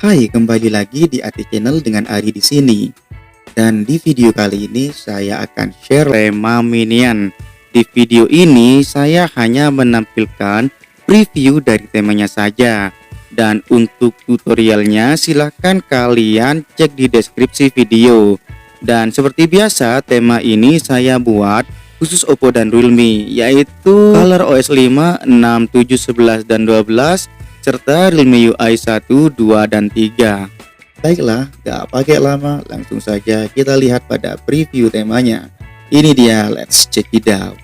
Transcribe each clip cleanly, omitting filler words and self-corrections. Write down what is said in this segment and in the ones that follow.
Hai, kembali lagi di Ati Channel dengan Ari di sini. Dan di video kali ini saya akan share tema Minion. Di video ini saya hanya menampilkan preview dari temanya saja. Dan untuk tutorialnya silahkan kalian cek di deskripsi video. Dan seperti biasa tema ini saya buat khusus Oppo dan Realme, yaitu ColorOS 5, 6, 7, 11, dan 12 serta Realme UI 1, 2, dan 3. Baiklah, gak pakai lama, langsung saja kita lihat pada preview temanya. Ini dia, let's check it out.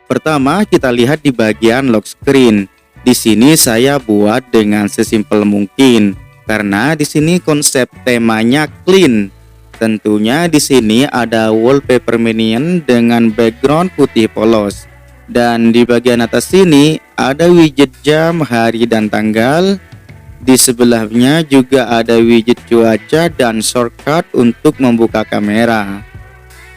Pertama, kita lihat di bagian lock screen. Di sini saya buat dengan sesimpel mungkin karena di sini konsep temanya clean. Tentunya di sini ada wallpaper Minion dengan background putih polos. Dan di bagian atas sini ada widget jam, hari, dan tanggal. Di sebelahnya juga ada widget cuaca dan shortcut untuk membuka kamera.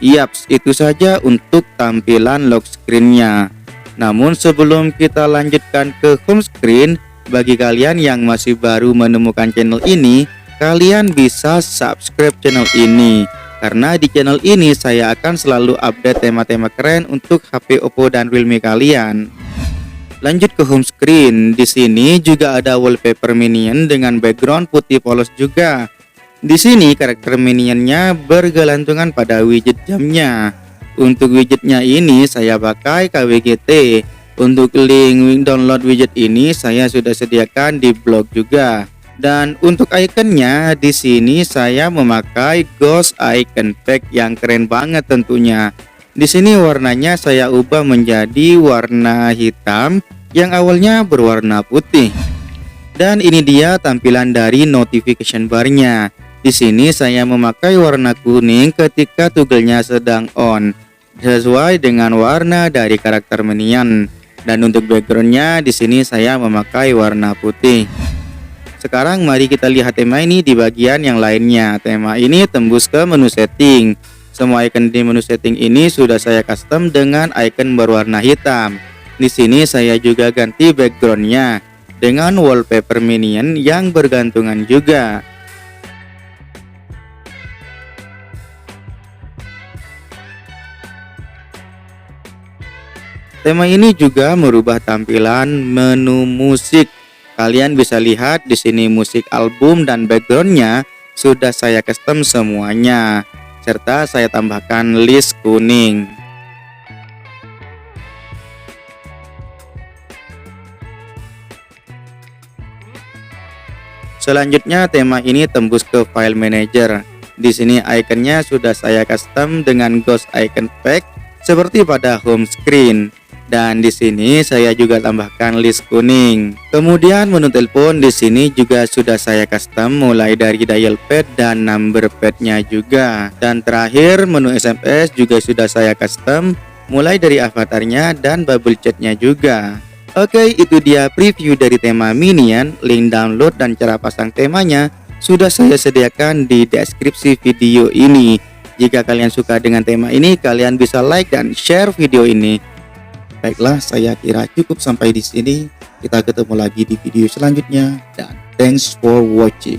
Yaps, itu saja untuk tampilan lock screen-nya. Namun sebelum kita lanjutkan ke home screen, bagi kalian yang masih baru menemukan channel ini, kalian bisa subscribe channel ini karena di channel ini saya akan selalu update tema-tema keren untuk HP Oppo dan Realme kalian. Lanjut ke home screen. Di sini juga ada wallpaper Minion dengan background putih polos juga. Di sini karakter Minionnya bergelantungan pada widget jamnya. Untuk widgetnya ini saya pakai KWGT. Untuk link download widget ini saya sudah sediakan di blog juga. Dan untuk ikonnya di sini saya memakai Ghost Icon Pack yang keren banget tentunya. Di sini warnanya saya ubah menjadi warna hitam yang awalnya berwarna putih. Dan ini dia tampilan dari notification bar-nya. Di sini saya memakai warna kuning ketika toggle-nya sedang on, sesuai dengan warna dari karakter Minion. Dan untuk background-nya di sini saya memakai warna putih. Sekarang mari kita lihat tema ini di bagian yang lainnya. Tema ini tembus ke menu setting. Semua icon di menu setting ini sudah saya custom dengan icon berwarna hitam. Di sini saya juga ganti backgroundnya dengan wallpaper Minion yang bergantungan juga. Tema ini juga merubah tampilan menu musik. Kalian bisa lihat di sini musik album dan backgroundnya sudah saya custom semuanya, serta saya tambahkan list kuning. Selanjutnya tema ini tembus ke file manager. Di sini ikonnya sudah saya custom dengan Ghost Icon Pack seperti pada home screen. Dan di sini saya juga tambahkan list kuning. Kemudian menu telepon di sini juga sudah saya custom mulai dari dial pad dan number padnya juga. Dan terakhir menu SMS juga sudah saya custom mulai dari avatarnya dan bubble chatnya juga. Oke, itu dia preview dari tema Minion. Link download dan cara pasang temanya sudah saya sediakan di deskripsi video ini. Jika kalian suka dengan tema ini, kalian bisa like dan share video ini. Baiklah, saya kira cukup sampai di sini. Kita ketemu lagi di video selanjutnya dan thanks for watching.